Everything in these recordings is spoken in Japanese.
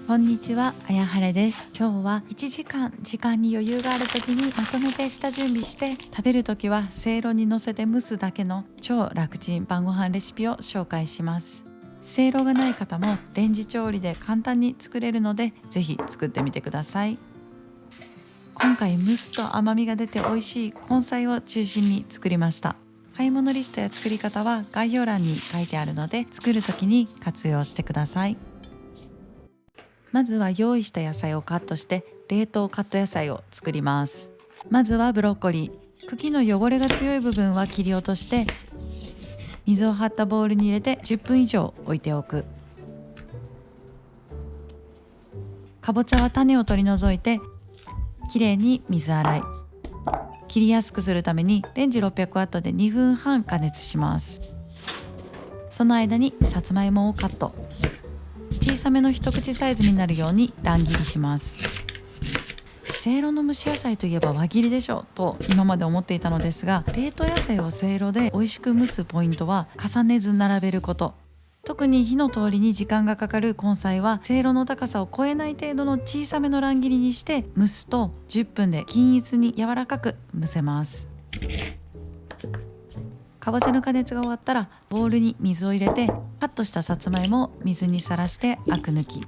こんにちは、あやはれです。今日は1時間に余裕がある時にまとめて下準備して、食べる時はせいろに乗せて蒸すだけの超楽ちん晩ご飯レシピを紹介します。せいろがない方もレンジ調理で簡単に作れるので、ぜひ作ってみてください。今回蒸すと甘みが出て美味しい根菜を中心に作りました。買い物リストや作り方は概要欄に書いてあるので、作る時に活用してください。まずは用意した野菜をカットして冷凍カット野菜を作ります。まずはブロッコリー、茎の汚れが強い部分は切り落として水を張ったボウルに入れて10分以上置いておく。かぼちゃは種を取り除いてきれいに水洗い。切りやすくするためにレンジ600ワットで2分半加熱します。その間にさつまいもをカット。小さめの一口サイズになるように乱切りします。せいろの蒸し野菜といえば輪切りでしょと今まで思っていたのですが、冷凍野菜をせいろで美味しく蒸すポイントは重ねず並べること。特に火の通りに時間がかかる根菜はせいろの高さを超えない程度の小さめの乱切りにして蒸すと10分で均一に柔らかく蒸せます。かぼちゃの加熱が終わったらボウルに水を入れて、カットしたさつまいもを水にさらしてアク抜き。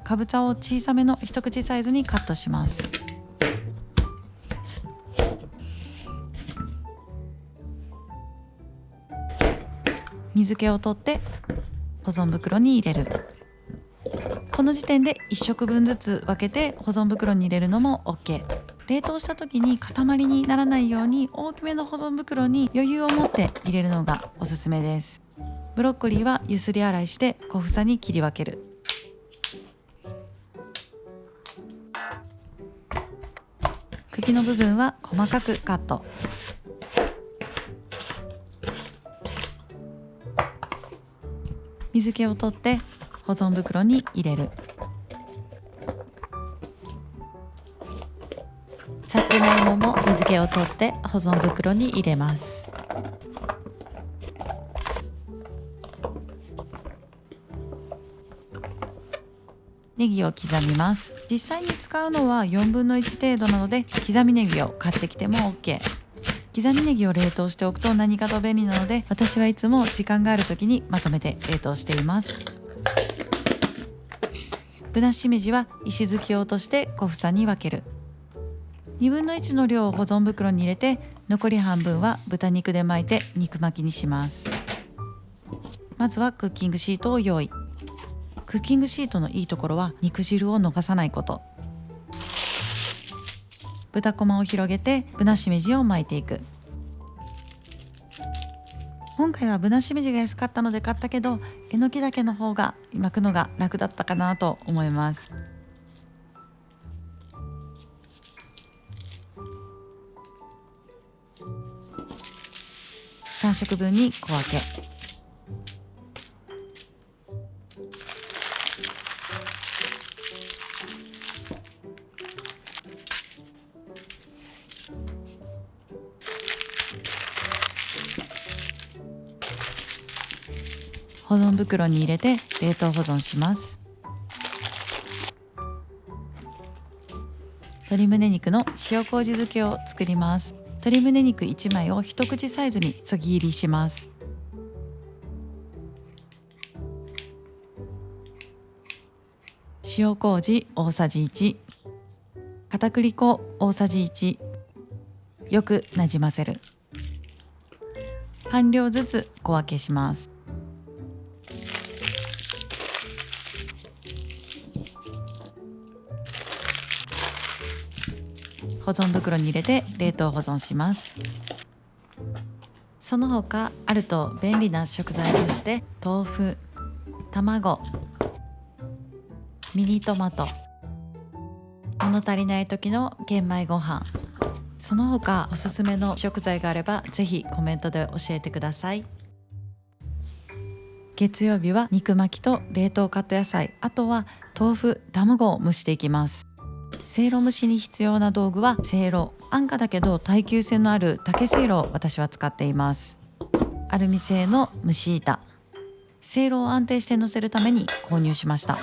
かぼちゃを小さめの一口サイズにカットします。水気を取って保存袋に入れる。この時点で1食分ずつ分けて保存袋に入れるのも OK。 冷凍した時に塊にならないように大きめの保存袋に余裕を持って入れるのがおすすめです。ブロッコリーはゆすり洗いして小房に切り分ける。茎の部分は細かくカット。水気を取って保存袋に入れる。さつまいもも水気を取って保存袋に入れます。ネギを刻みます。実際に使うのは4分の1程度なので、刻みネギを買ってきても OK。 刻みネギを冷凍しておくと何かと便利なので、私はいつも時間がある時にまとめて冷凍しています。ぶなしめじは石突きを落として小房に分ける。2分の1の量を保存袋に入れて、残り半分は豚肉で巻いて肉巻きにします。まずはクッキングシートを用意。クッキングシートのいいところは肉汁を逃さないこと。豚こまを広げてぶなしめじを巻いていく。今回はぶなしめじが安かったので買ったけど、えのきだけの方が巻くのが楽だったかなと思います。3食分に小分け。保存袋に入れて冷凍保存します。鶏胸肉の塩麹漬けを作ります。鶏胸肉1枚を一口サイズにそぎ切りします。塩麹大さじ1、片栗粉大さじ1、よくなじませる。半量ずつ小分けします。保存袋に入れて冷凍保存します。その他あると便利な食材として、豆腐、卵、ミニトマト、物足りない時の玄米ご飯、その他おすすめの食材があればぜひコメントで教えてください。月曜日は肉巻きと冷凍カット野菜、あとは豆腐、卵を蒸していきます。せいろ蒸しに必要な道具はせいろ、安価だけど耐久性のある竹せいろを私は使っています。アルミ製の蒸し板、せいろを安定して乗せるために購入しました。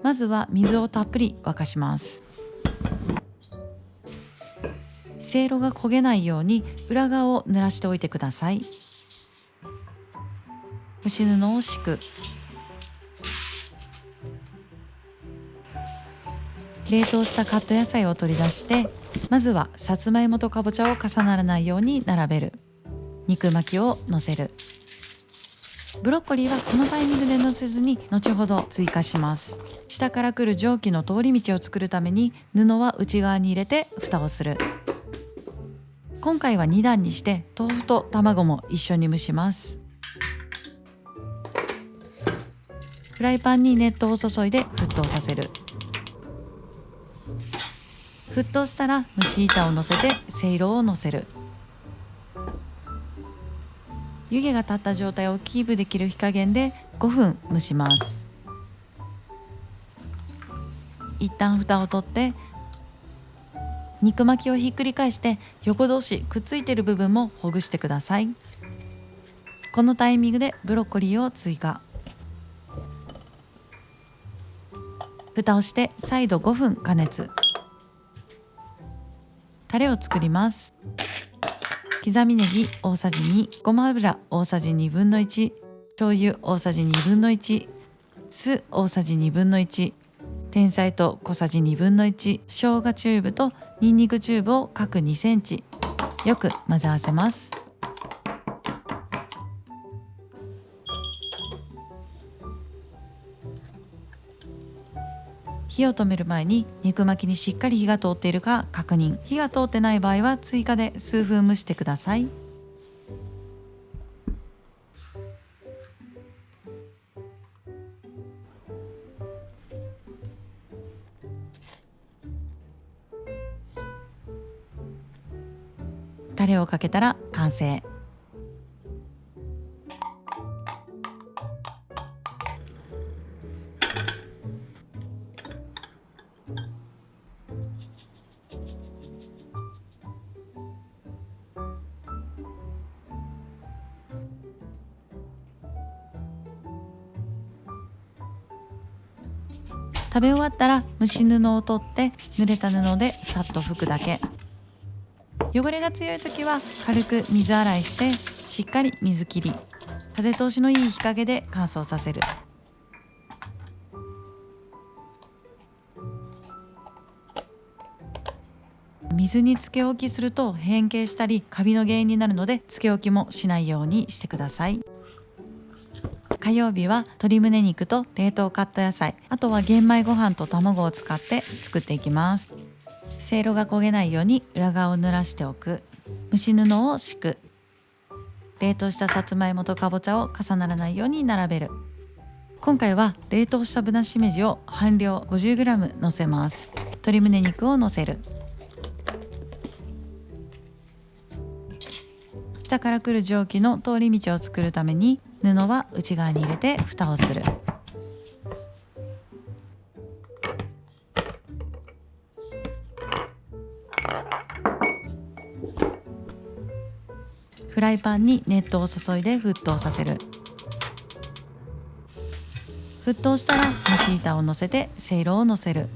まずは水をたっぷり沸かします。せいろが焦げないように裏側を濡らしておいてください。蒸し布を敷く。冷凍したカット野菜を取り出して、まずはさつまいもとかぼちゃを重ならないように並べる。肉巻きをのせる。ブロッコリーはこのタイミングでのせずに後ほど追加します。下から来る蒸気の通り道を作るために布は内側に入れて蓋をする。今回は2段にして豆腐と卵も一緒に蒸します。フライパンに熱湯を注いで沸騰させる。沸騰したら蒸し板を乗せてせいろを乗せる。湯気が立った状態をキープできる火加減で5分蒸します。一旦蓋を取って肉巻きをひっくり返して横同士くっついている部分もほぐしてください。このタイミングでブロッコリーを追加。蓋をして再度5分加熱。タレを作ります。刻みネギ大さじ2、ごま油大さじ1/2、醤油大さじ1/2、酢大さじ1/2、天菜と小さじ1/2、生姜チューブとニンニクチューブを各2センチ、よく混ぜ合わせます。火を止める前に肉巻きにしっかり火が通っているか確認。火が通ってない場合は追加で数分蒸してください。タレをかけたら完成。食べ終わったら蒸し布を取って濡れた布でさっと拭くだけ。汚れが強い時は軽く水洗いしてしっかり水切り。風通しのいい日陰で乾燥させる。水につけ置きすると変形したりカビの原因になるので、つけ置きもしないようにしてください。火曜日は鶏胸肉と冷凍カット野菜、あとは玄米ご飯と卵を使って作っていきます。せいろが焦げないように裏側を濡らしておく。蒸し布を敷く。冷凍したさつまいもとかぼちゃを重ならないように並べる。今回は冷凍したぶなしめじを半量 50g 乗せます。鶏胸肉を乗せる。下から来る蒸気の通り道を作るために布は内側に入れて蓋をする。フライパンに熱湯を注いで沸騰させる。沸騰したら蒸し板を乗せてせいろを乗せる。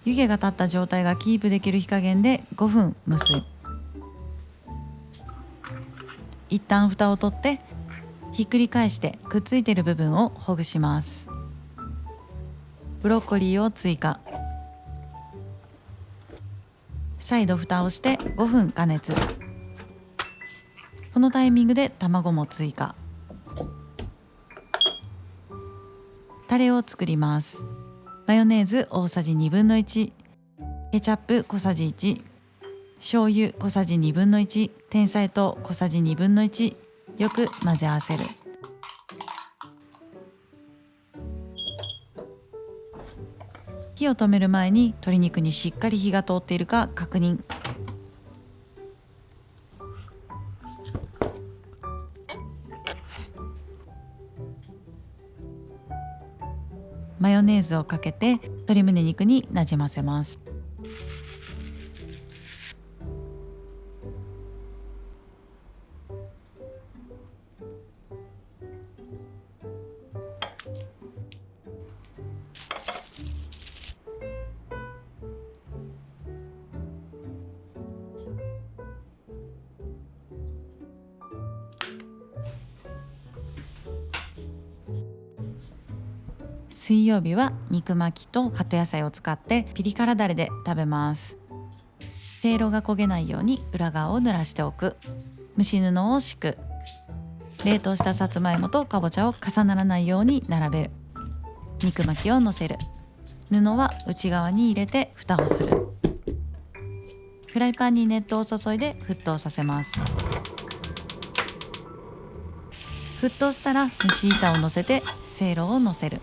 湯気が立った状態がキープできる火加減で5分蒸す。一旦蓋を取ってひっくり返してくっついている部分をほぐします。ブロッコリーを追加。再度蓋をして5分加熱。このタイミングで卵も追加。タレを作ります。マヨネーズ大さじ1/2、ケチャップ小さじ1、醤油小さじ1/2、天菜と小さじ1/2、よく混ぜ合わせる。火を止める前に鶏肉にしっかり火が通っているか確認。マヨネーズをかけて鶏胸肉になじませます。水曜日は肉巻きとカット野菜を使ってピリ辛だれで食べます。せいろが焦げないように裏側を濡らしておく。蒸し布を敷く。冷凍したさつまいもとかぼちゃを重ならないように並べる。肉巻きをのせる。布は内側に入れて蓋をする。フライパンに熱湯を注いで沸騰させます。沸騰したら蒸し板をのせてせいろをのせる。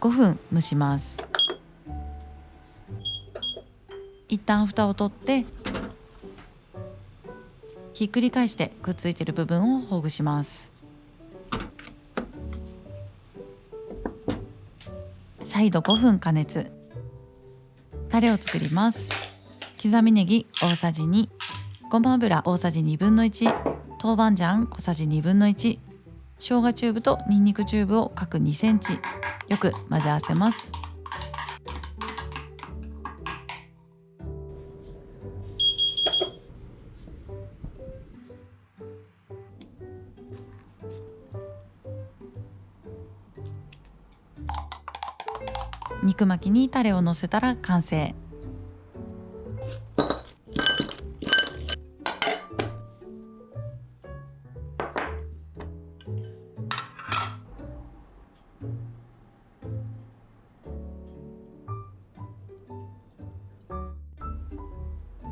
5分蒸します。一旦蓋を取ってひっくり返してくっついている部分をほぐします。再度5分加熱。タレを作ります。刻みネギ大さじ2、ごま油大さじ1/2、豆板醤小さじ1/2、生姜チューブとニンニクチューブを各2センチ、よく混ぜ合わせます。肉巻きにタレをのせたら完成。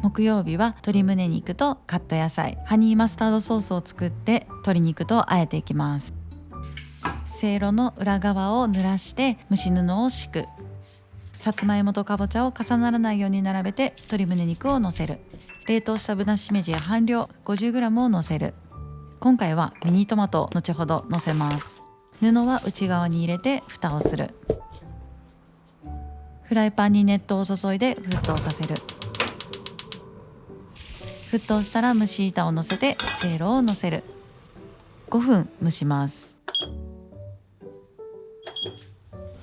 木曜日は鶏胸肉とカット野菜、ハニーマスタードソースを作って鶏肉と和えていきます。せいろの裏側を濡らして蒸し布を敷く。さつまいもとかぼちゃを重ならないように並べて鶏胸肉をのせる。冷凍したぶなしめじ半量 50g をのせる。今回はミニトマトを後ほどのせます。布は内側に入れて蓋をする。フライパンに熱湯を注いで沸騰させる。沸騰したら蒸し板をのせてせいろをのせる。5分蒸します。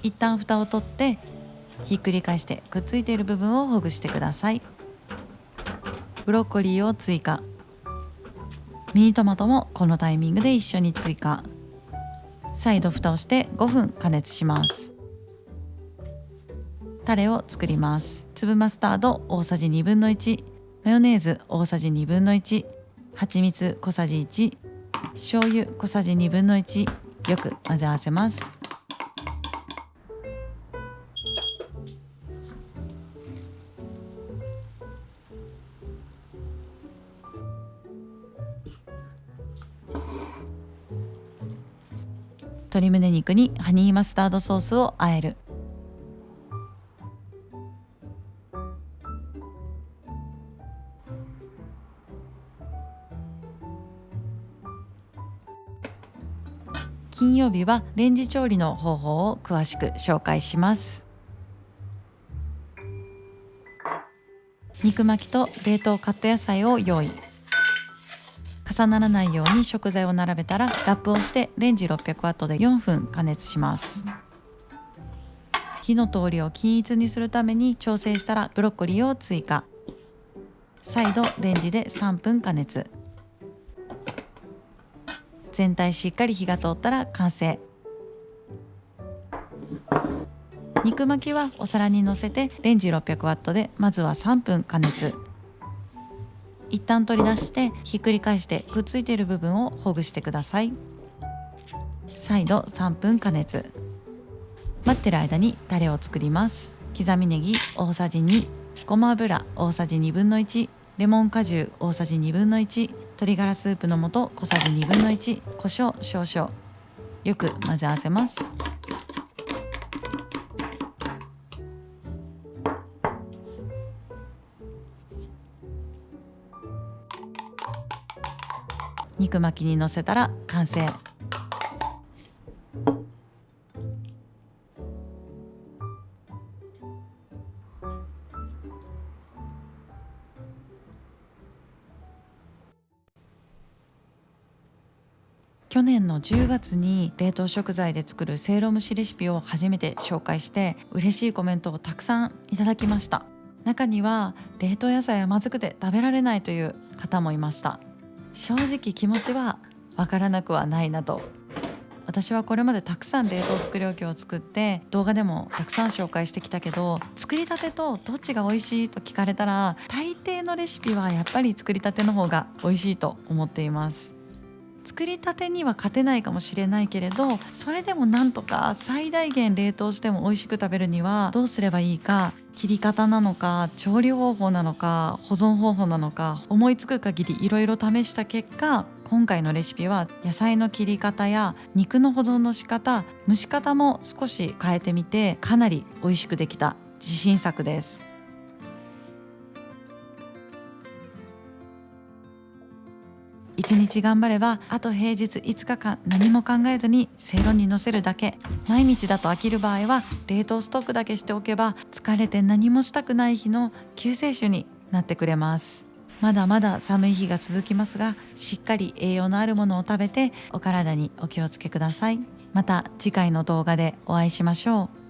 一旦蓋を取ってひっくり返してくっついている部分をほぐしてください。ブロッコリーを追加。ミニトマトもこのタイミングで一緒に追加。再度蓋をして5分加熱します。タレを作ります。粒マスタード大さじ1/2、マヨネーズ大さじ1/2、蜂蜜小さじ1、醤油小さじ1/2、よく混ぜ合わせます。鶏胸肉にハニーマスタードソースを和える。金曜日はレンジ調理の方法を詳しく紹介します。肉巻きと冷凍カット野菜を用意。重ならないように食材を並べたらラップをしてレンジ600ワットで4分加熱します。火の通りを均一にするために調整したらブロッコリーを追加。再度レンジで3分加熱。全体しっかり火が通ったら完成。肉巻きはお皿にのせてレンジ600ワットでまずは3分加熱。一旦取り出してひっくり返してくっついている部分をほぐしてください。再度3分加熱。待ってる間にタレを作ります。刻みネギ大さじ2、ごま油大さじ1/2、レモン果汁大さじ1/2、鶏ガラスープの素小さじ1/2、胡椒少々、よく混ぜ合わせます。肉巻きにのせたら完成。去年の10月に冷凍食材で作るせいろ蒸しレシピを初めて紹介して嬉しいコメントをたくさんいただきました。中には冷凍野菜はまずくて食べられないという方もいました。正直気持ちはわからなくはないなと私はこれまでたくさん冷凍作り置きを作って動画でもたくさん紹介してきたけど、作りたてとどっちが美味しいと聞かれたら大抵のレシピはやっぱり作りたての方が美味しいと思っています。作りたてには勝てないかもしれないけれど、それでもなんとか最大限冷凍しても美味しく食べるにはどうすればいいか、切り方なのか調理方法なのか保存方法なのか、思いつく限りいろいろ試した結果、今回のレシピは野菜の切り方や肉の保存の仕方、蒸し方も少し変えてみてかなり美味しくできた自信作です。1日頑張ればあと平日5日間何も考えずにせいろに乗せるだけ。毎日だと飽きる場合は冷凍ストックだけしておけば疲れて何もしたくない日の救世主になってくれます。まだまだ寒い日が続きますが、しっかり栄養のあるものを食べてお体にお気をつけください。また次回の動画でお会いしましょう。